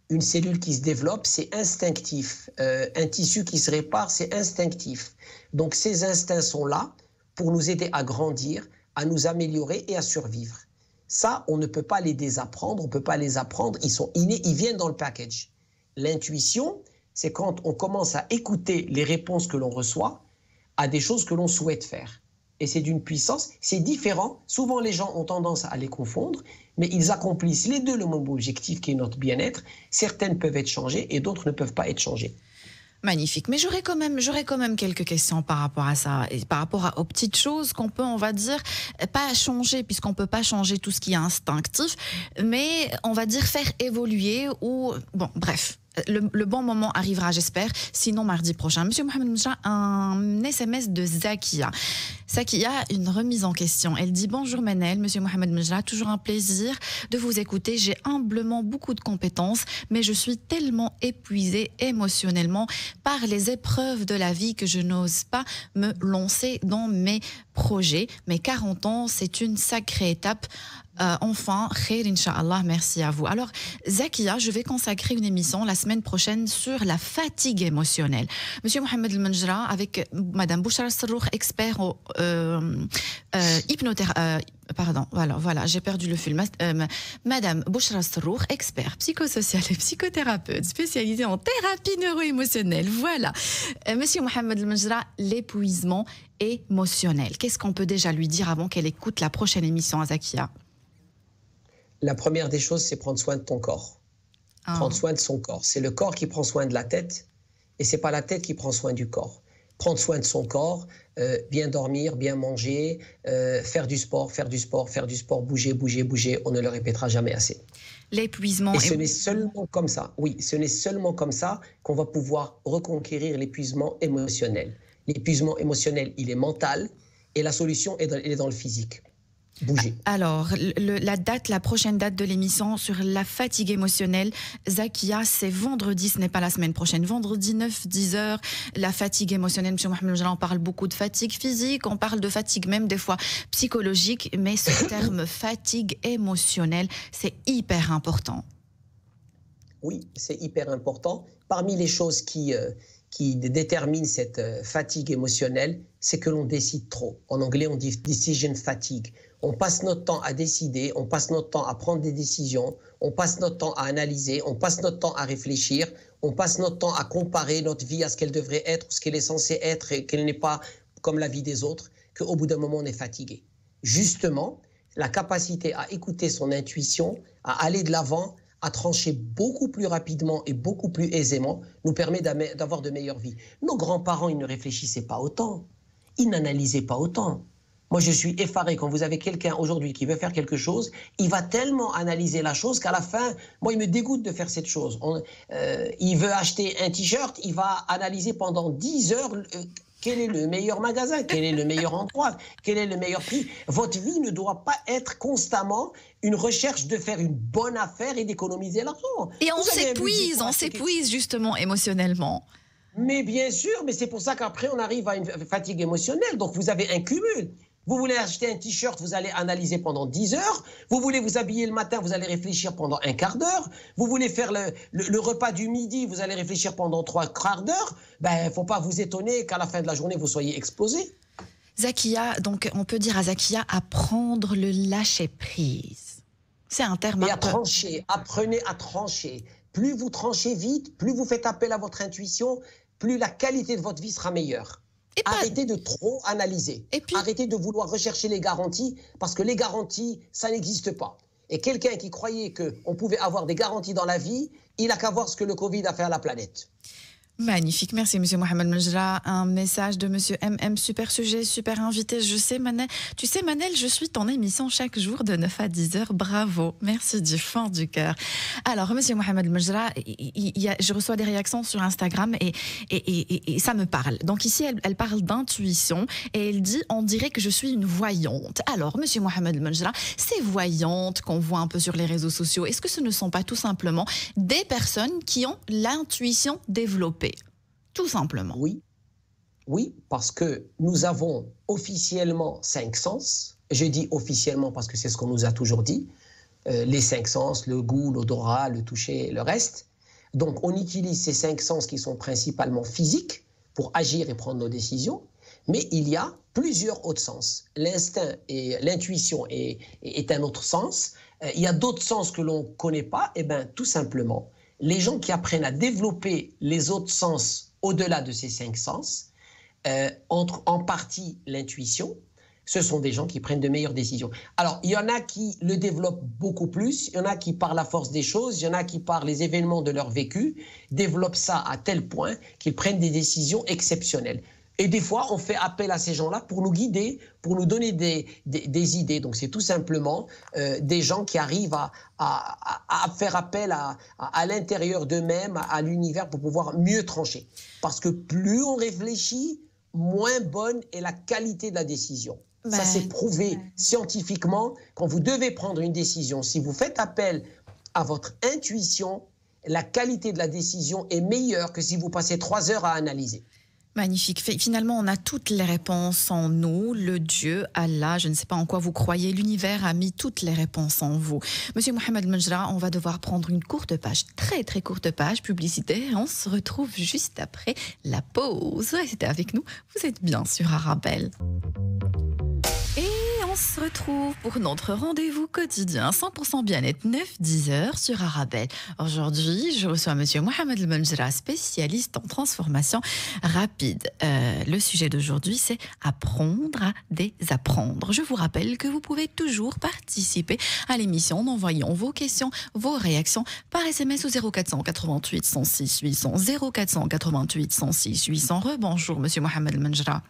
Une cellule qui se développe, c'est instinctif. Un tissu qui se répare, c'est instinctif. Donc ces instincts sont là pour nous aider à grandir, à nous améliorer et à survivre. Ça, on ne peut pas les désapprendre, on ne peut pas les apprendre, ils sont innés, ils viennent dans le package. L'intuition, c'est quand on commence à écouter les réponses que l'on reçoit à des choses que l'on souhaite faire. Et c'est d'une puissance, c'est différent. Souvent, les gens ont tendance à les confondre, mais ils accomplissent les deux le même objectif qui est notre bien-être. Certaines peuvent être changées et d'autres ne peuvent pas être changées. Magnifique. Mais j'aurais quand même quelques questions par rapport à ça et par rapport aux petites choses qu'on peut, on va dire, pas changer puisqu'on peut pas changer tout ce qui est instinctif, mais on va dire faire évoluer ou bon, bref. Le bon moment arrivera, j'espère, sinon mardi prochain. Monsieur Mohamed Mjra, un SMS de Zakia. Zakia, une remise en question. Elle dit: bonjour Manel, Monsieur Mohamed Mjra, toujours un plaisir de vous écouter. J'ai humblement beaucoup de compétences, mais je suis tellement épuisée émotionnellement par les épreuves de la vie que je n'ose pas me lancer dans mes projets. Mes 40 ans, c'est une sacrée étape. Enfin, khair, Inch'Allah, merci à vous. Alors, Zakia, je vais consacrer une émission la semaine prochaine sur la fatigue émotionnelle. Monsieur Mohamed El-Menjra, avec Madame Bouchra Serroukh, expert en hypnothérapie. Pardon, voilà, j'ai perdu le fil. Madame Bouchra Serroukh, expert psychosocial et psychothérapeute, spécialisée en thérapie neuro-émotionnelle. Voilà. Monsieur Mohamed El-Menjra, l'épuisement émotionnel. Qu'est-ce qu'on peut déjà lui dire avant qu'elle écoute la prochaine émission à Zakia? La première des choses, c'est prendre soin de ton corps. Prendre soin de son corps. C'est le corps qui prend soin de la tête et ce n'est pas la tête qui prend soin du corps. Prendre soin de son corps, bien dormir, bien manger, faire du sport, bouger, on ne le répétera jamais assez. L'épuisement. Et ce n'est seulement comme ça, ce n'est seulement comme ça qu'on va pouvoir reconquérir l'épuisement émotionnel. L'épuisement émotionnel, il est mental et la solution, elle est dans le physique. Bouger. Alors, la prochaine date de l'émission sur la fatigue émotionnelle, Zakia, c'est vendredi, ce n'est pas la semaine prochaine. Vendredi 9-10 heures, la fatigue émotionnelle. Monsieur Mohamed El-Menjra, on parle beaucoup de fatigue physique, on parle de fatigue même des fois psychologique, mais ce terme fatigue émotionnelle, c'est hyper important. Oui, c'est hyper important. Parmi les choses qui déterminent cette fatigue émotionnelle, c'est que l'on décide trop. En anglais, on dit decision fatigue. On passe notre temps à décider, on passe notre temps à prendre des décisions, on passe notre temps à analyser, on passe notre temps à réfléchir, on passe notre temps à comparer notre vie à ce qu'elle devrait être, ce qu'elle est censée être et qu'elle n'est pas comme la vie des autres, qu'au bout d'un moment, on est fatigué. Justement, la capacité à écouter son intuition, à aller de l'avant, à trancher beaucoup plus rapidement et beaucoup plus aisément, nous permet d'avoir de meilleures vies. Nos grands-parents, ils ne réfléchissaient pas autant, ils n'analysaient pas autant. Moi, je suis effaré quand vous avez quelqu'un aujourd'hui qui veut faire quelque chose, il va tellement analyser la chose qu'à la fin, moi, il me dégoûte de faire cette chose. Il veut acheter un t-shirt, il va analyser pendant 10 heures quel est le meilleur magasin, quel est le meilleur endroit, quel est le meilleur prix. Votre vie ne doit pas être constamment une recherche de faire une bonne affaire et d'économiser l'argent. Et on s'épuise justement émotionnellement. Mais bien sûr, mais c'est pour ça qu'après, on arrive à une fatigue émotionnelle. Donc, vous avez un cumul. Vous voulez acheter un t-shirt, vous allez analyser pendant 10 heures. Vous voulez vous habiller le matin, vous allez réfléchir pendant un quart d'heure. Vous voulez faire le repas du midi, vous allez réfléchir pendant 3 quarts d'heure. Ben, il ne faut pas vous étonner qu'à la fin de la journée, vous soyez explosé. Zakia, donc on peut dire à Zakia, apprendre le lâcher-prise. C'est un terme... Et à trancher, apprenez à trancher. Plus vous tranchez vite, plus vous faites appel à votre intuition, plus la qualité de votre vie sera meilleure. Arrêtez de trop analyser. Arrêtez de vouloir rechercher les garanties, parce que les garanties, ça n'existe pas. Et quelqu'un qui croyait qu'on pouvait avoir des garanties dans la vie, il n'a qu'à voir ce que le Covid a fait à la planète. Magnifique, merci Monsieur Mohamed El-Menjra. Un message de Monsieur MM, super sujet, super invité. Je sais Manel, tu sais Manel, je suis ton émission chaque jour de 9 à 10 heures. Bravo, merci du fond du cœur. Alors Monsieur Mohamed El-Menjra, je reçois des réactions sur Instagram et ça me parle. Donc ici, elle parle d'intuition et elle dit, on dirait que je suis une voyante. Alors Monsieur Mohamed El-Menjra, ces voyantes qu'on voit un peu sur les réseaux sociaux, est-ce que ce ne sont pas tout simplement des personnes qui ont l'intuition développée? Tout simplement. Oui, parce que nous avons officiellement 5 sens. Je dis officiellement parce que c'est ce qu'on nous a toujours dit. Les 5 sens, le goût, l'odorat, le toucher, le reste. Donc on utilise ces 5 sens qui sont principalement physiques pour agir et prendre nos décisions. Mais il y a plusieurs autres sens. L'instinct et l'intuition est un autre sens. Il y a d'autres sens que l'on ne connaît pas. Et bien tout simplement, Les gens qui apprennent à développer les autres sens au-delà de ces 5 sens, entre en partie l'intuition, ce sont des gens qui prennent de meilleures décisions. Alors, il y en a qui le développent beaucoup plus, il y en a qui, par la force des choses, il y en a qui, par les événements de leur vécu, développent ça à tel point qu'ils prennent des décisions exceptionnelles. Et des fois, on fait appel à ces gens-là pour nous guider, pour nous donner des idées. Donc, c'est tout simplement des gens qui arrivent à faire appel à l'intérieur d'eux-mêmes, à l'univers, pour pouvoir mieux trancher. Parce que plus on réfléchit, moins bonne est la qualité de la décision. Ça s'est prouvé scientifiquement. Quand vous devez prendre une décision, si vous faites appel à votre intuition, la qualité de la décision est meilleure que si vous passez 3 heures à analyser. Magnifique. Finalement, on a toutes les réponses en nous. Le Dieu, Allah, je ne sais pas en quoi vous croyez, l'univers a mis toutes les réponses en vous. Monsieur Mohamed Menjra, on va devoir prendre une courte page, très très courte page publicitaire. On se retrouve juste après la pause. Restez avec nous, vous êtes bien sur Arabelle. On se retrouve pour notre rendez-vous quotidien 100% bien-être 9-10h sur Arabelle. Aujourd'hui, je reçois Monsieur Mohamed Menjra, spécialiste en transformation rapide. Le sujet d'aujourd'hui, c'est apprendre à désapprendre. Je vous rappelle que vous pouvez toujours participer à l'émission en envoyant vos questions, vos réactions par SMS au 0488 106 800 0488 106 800. Rebonjour Monsieur Mohamed Menjra.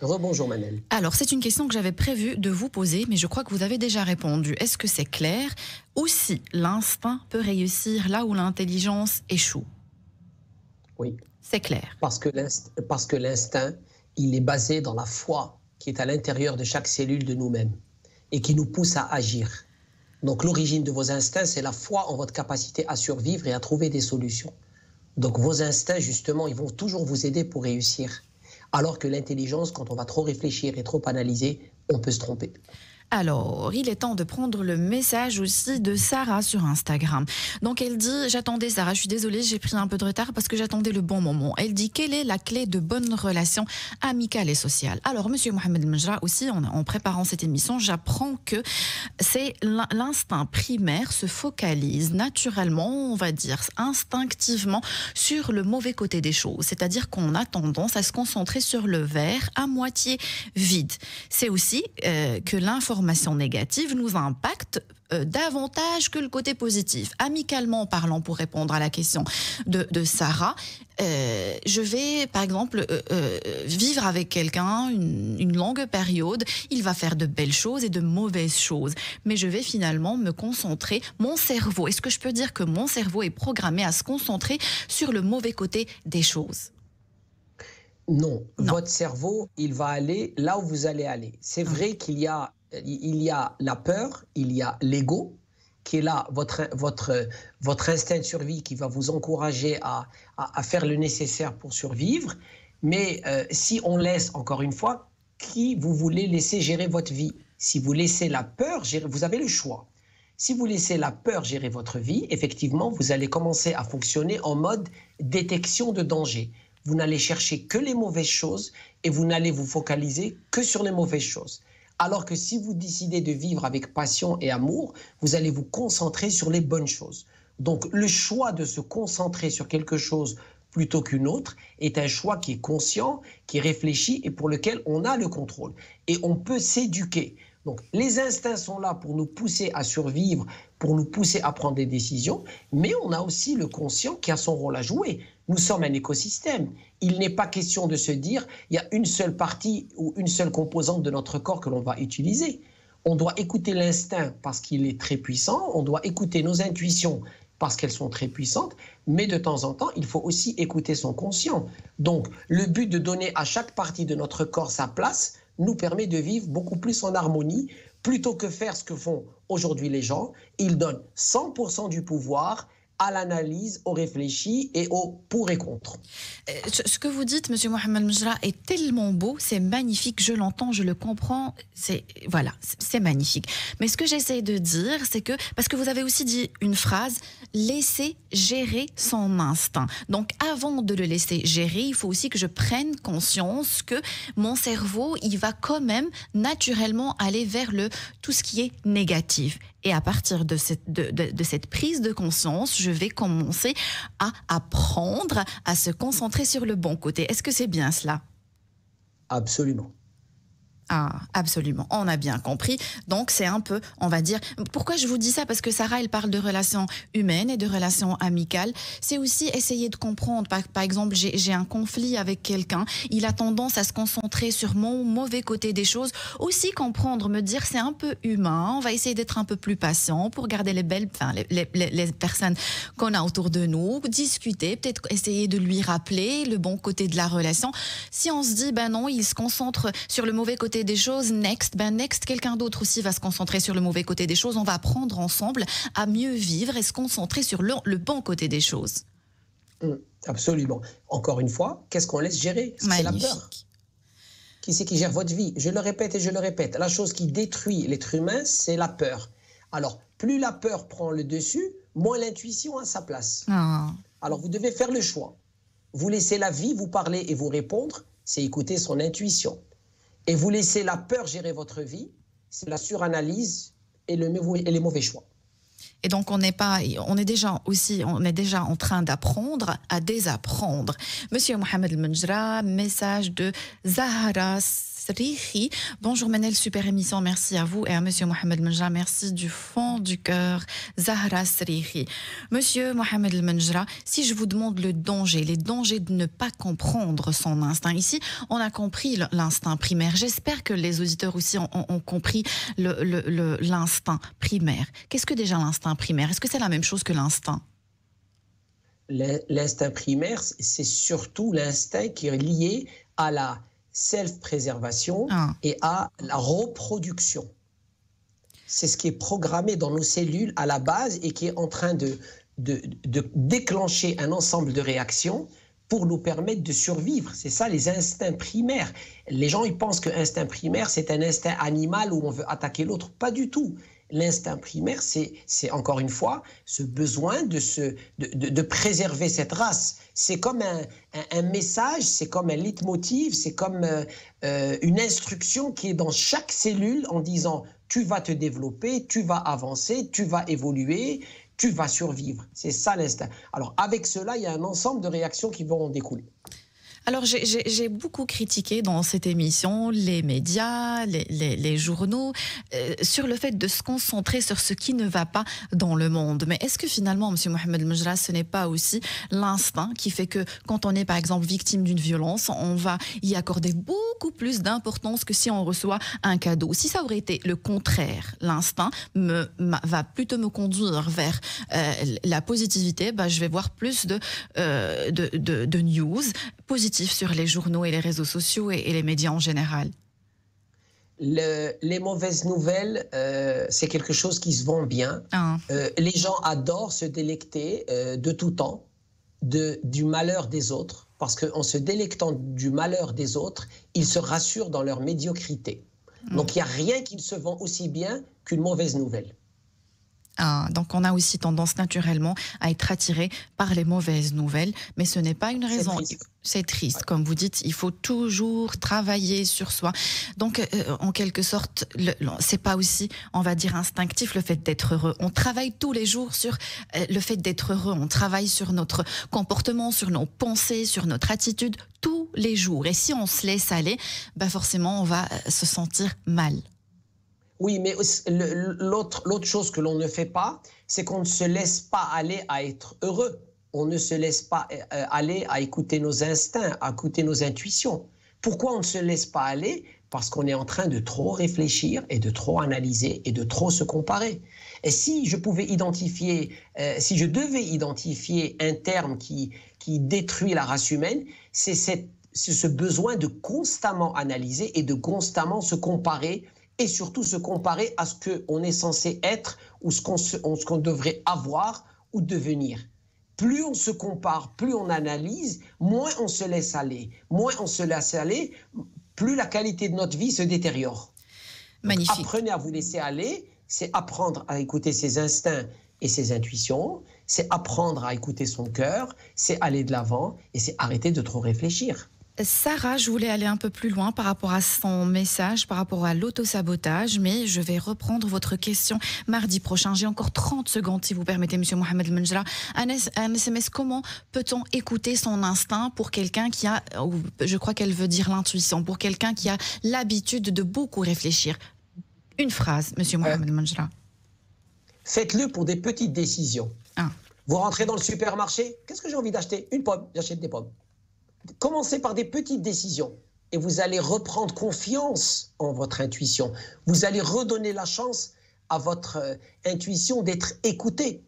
Rebonjour Manel. Alors, c'est une question que j'avais prévu de vous poser, mais je crois que vous avez déjà répondu. Est-ce que c'est clair? Aussi, l'instinct peut réussir là où l'intelligence échoue? Oui. C'est clair. Parce que l'instinct, il est basé dans la foi qui est à l'intérieur de chaque cellule de nous-mêmes et qui nous pousse à agir. Donc, l'origine de vos instincts, c'est la foi en votre capacité à survivre et à trouver des solutions. Donc, vos instincts, justement, ils vont toujours vous aider pour réussir. Alors que l'intelligence, quand on va trop réfléchir et trop analyser, on peut se tromper. Alors, il est temps de prendre le message aussi de Sarah sur Instagram. Donc, elle dit, j'attendais Sarah, je suis désolée, j'ai pris un peu de retard parce que j'attendais le bon moment. Elle dit, quelle est la clé de bonnes relations amicales et sociales? Alors, Monsieur Mohamed Menjra aussi, en préparant cette émission, j'apprends que c'est l'instinct primaire se focalise naturellement, on va dire instinctivement, sur le mauvais côté des choses. C'est-à-dire qu'on a tendance à se concentrer sur le verre à moitié vide. C'est aussi que l'information négative nous impacte davantage que le côté positif. Amicalement parlant, pour répondre à la question de Sarah, je vais par exemple vivre avec quelqu'un une longue période, il va faire de belles choses et de mauvaises choses, mais je vais finalement me concentrer, mon cerveau, est-ce que je peux dire que mon cerveau est programmé à se concentrer sur le mauvais côté des choses? Non, votre cerveau, il va aller là où vous allez aller. C'est vrai qu'il y a la peur, il y a l'ego, qui est là, votre instinct de survie qui va vous encourager à faire le nécessaire pour survivre. Mais si on laisse, encore une fois, qui vous voulez laisser gérer votre vie? Si vous laissez la peur gérer, vous avez le choix. Si vous laissez la peur gérer votre vie, effectivement, vous allez commencer à fonctionner en mode détection de danger. Vous n'allez chercher que les mauvaises choses et vous n'allez vous focaliser que sur les mauvaises choses. Alors que si vous décidez de vivre avec passion et amour, vous allez vous concentrer sur les bonnes choses. Donc le choix de se concentrer sur quelque chose plutôt qu'une autre est un choix qui est conscient, qui est réfléchi et pour lequel on a le contrôle. Et on peut s'éduquer. Donc les instincts sont là pour nous pousser à survivre, pour nous pousser à prendre des décisions, mais on a aussi le conscient qui a son rôle à jouer. Nous sommes un écosystème. Il n'est pas question de se dire il y a une seule partie ou une seule composante de notre corps que l'on va utiliser. On doit écouter l'instinct parce qu'il est très puissant, on doit écouter nos intuitions parce qu'elles sont très puissantes, mais de temps en temps, il faut aussi écouter son conscient. Donc, le but de donner à chaque partie de notre corps sa place nous permet de vivre beaucoup plus en harmonie, plutôt que faire ce que font aujourd'hui les gens. Ils donnent 100% du pouvoir à l'analyse, au réfléchi et au pour et contre. Ce que vous dites, Monsieur Mohamed Menjra, est tellement beau, c'est magnifique, je l'entends, je le comprends, voilà, c'est magnifique. Mais ce que j'essaie de dire, c'est que, parce que vous avez aussi dit une phrase, laisser gérer son instinct. Donc avant de le laisser gérer, il faut aussi que je prenne conscience que mon cerveau, il va quand même naturellement aller vers tout ce qui est négatif. Et à partir de cette prise de conscience, je vais commencer à apprendre à se concentrer sur le bon côté. Est-ce que c'est bien cela? Absolument. Ah, absolument, on a bien compris. Donc, c'est un peu, on va dire... Pourquoi je vous dis ça? Parce que Sarah, elle parle de relations humaines et de relations amicales. C'est aussi essayer de comprendre. Par exemple, j'ai un conflit avec quelqu'un. Il a tendance à se concentrer sur mon mauvais côté des choses. Aussi comprendre, me dire, c'est un peu humain. On va essayer d'être un peu plus patient pour garder les belles... Enfin, les personnes qu'on a autour de nous. Discuter, peut-être essayer de lui rappeler le bon côté de la relation. Si on se dit, ben non, il se concentre sur le mauvais côté des choses, next, quelqu'un d'autre aussi va se concentrer sur le mauvais côté des choses. On va apprendre ensemble à mieux vivre et se concentrer sur le bon côté des choses. Absolument. Encore une fois, qu'est-ce qu'on laisse gérer? C'est la peur. Qui c'est qui gère votre vie? Je le répète et je le répète. La chose qui détruit l'être humain, c'est la peur. Alors, plus la peur prend le dessus, moins l'intuition a sa place. Alors, vous devez faire le choix. Vous laissez la vie vous parler et vous répondre, c'est écouter son intuition. Et vous laissez la peur gérer votre vie, c'est la suranalyse et les mauvais choix. Et donc on est déjà en train d'apprendre à désapprendre. Monsieur Mohamed El Menjra, message de Zahra Srihi. Bonjour Manel, super émission, merci à vous. Et à Monsieur Mohamed El Menjra, merci du fond du cœur. Zahra Srihi. Monsieur Mohamed El Menjra, si je vous demande les dangers de ne pas comprendre son instinct. Ici, on a compris l'instinct primaire. J'espère que les auditeurs aussi ont compris l'instinct primaire. Qu'est-ce que déjà l'instinct primaire? Est-ce que c'est la même chose que l'instinct? L'instinct primaire, c'est surtout l'instinct qui est lié à la self-préservation et à la reproduction. C'est ce qui est programmé dans nos cellules à la base et qui est en train de déclencher un ensemble de réactions pour nous permettre de survivre. C'est ça les instincts primaires. Les gens ils pensent que l'instinct primaire c'est un instinct animal où on veut attaquer l'autre. Pas du tout. L'instinct primaire, c'est encore une fois ce besoin de préserver cette race. C'est comme un message, c'est comme un leitmotiv, c'est comme une instruction qui est dans chaque cellule en disant « tu vas te développer, tu vas avancer, tu vas évoluer, tu vas survivre ». C'est ça l'instinct. Alors avec cela, il y a un ensemble de réactions qui vont en découler. Alors, j'ai beaucoup critiqué dans cette émission les médias, les journaux, sur le fait de se concentrer sur ce qui ne va pas dans le monde. Mais est-ce que finalement, M. Mohamed El Menjra, ce n'est pas aussi l'instinct qui fait que quand on est, par exemple, victime d'une violence, on va y accorder beaucoup plus d'importance que si on reçoit un cadeau? Si ça aurait été le contraire, l'instinct va plutôt me conduire vers la positivité, je vais voir plus de news positives sur les journaux et les réseaux sociaux et les médias en général. Les mauvaises nouvelles, c'est quelque chose qui se vend bien. Les gens adorent se délecter de tout temps du malheur des autres, parce qu'en se délectant du malheur des autres, ils se rassurent dans leur médiocrité. Donc il n'y a rien qui ne se vend aussi bien qu'une mauvaise nouvelle. Donc on a aussi tendance naturellement à être attiré par les mauvaises nouvelles, mais ce n'est pas une raison. C'est triste, comme vous dites, il faut toujours travailler sur soi. Donc, en quelque sorte, c'est pas aussi, on va dire, instinctif le fait d'être heureux. On travaille tous les jours sur le fait d'être heureux. On travaille sur notre comportement, sur nos pensées, sur notre attitude tous les jours. Et si on se laisse aller, forcément, on va se sentir mal. Oui, mais l'autre chose que l'on ne fait pas, c'est qu'on ne se laisse pas aller à être heureux. On ne se laisse pas aller à écouter nos instincts, à écouter nos intuitions. Pourquoi on ne se laisse pas aller? Parce qu'on est en train de trop réfléchir et de trop analyser et de trop se comparer. Et si je pouvais identifier, si je devais identifier un terme qui détruit la race humaine, c'est ce besoin de constamment analyser et de constamment se comparer, et surtout se comparer à ce qu'on est censé être ou ce qu'on devrait avoir ou devenir. Plus on se compare, plus on analyse, moins on se laisse aller. Moins on se laisse aller, plus la qualité de notre vie se détériore. Magnifique. Donc, apprenez à vous laisser aller, c'est apprendre à écouter ses instincts et ses intuitions, c'est apprendre à écouter son cœur, c'est aller de l'avant et c'est arrêter de trop réfléchir. Sarah, je voulais aller un peu plus loin par rapport à son message, par rapport à l'autosabotage, mais je vais reprendre votre question mardi prochain. J'ai encore 30 secondes, si vous permettez, Monsieur Mohamed El-Menjra. Un SMS, comment peut-on écouter son instinct pour quelqu'un qui a, je crois qu'elle veut dire l'intuition, pour quelqu'un qui a l'habitude de beaucoup réfléchir? Une phrase, Monsieur Mohamed El-Menjra. Faites-le pour des petites décisions. Vous rentrez dans le supermarché, qu'est-ce que j'ai envie d'acheter? Une pomme, j'achète des pommes. Commencez par des petites décisions et vous allez reprendre confiance en votre intuition. Vous allez redonner la chance à votre intuition d'être écoutée.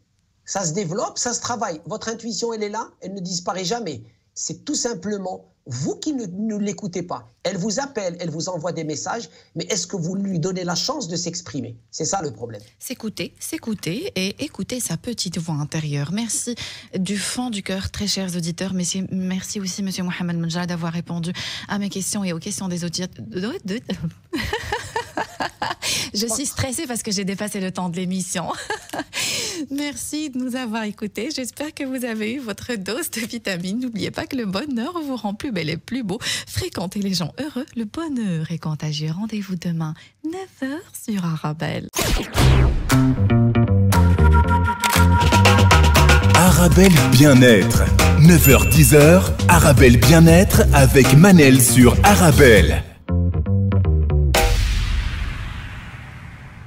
Ça se développe, ça se travaille. Votre intuition, elle est là, elle ne disparaît jamais. C'est tout simplement vous qui ne l'écoutez pas. Elle vous appelle, elle vous envoie des messages, mais est-ce que vous lui donnez la chance de s'exprimer? C'est ça le problème. S'écouter et écouter sa petite voix intérieure. Merci du fond du cœur, très chers auditeurs. Merci aussi, Monsieur Mohamed El-Menjra, d'avoir répondu à mes questions et aux questions des auditeurs. Je suis stressée parce que j'ai dépassé le temps de l'émission. Merci de nous avoir écoutés. J'espère que vous avez eu votre dose de vitamines. N'oubliez pas que le bonheur vous rend plus belle et plus beau. Fréquentez les gens heureux. Le bonheur est contagieux. Rendez-vous demain, 9h sur Arabelle. Arabelle Bien-être. 9h-10h, Arabelle Bien-être avec Manel sur Arabelle.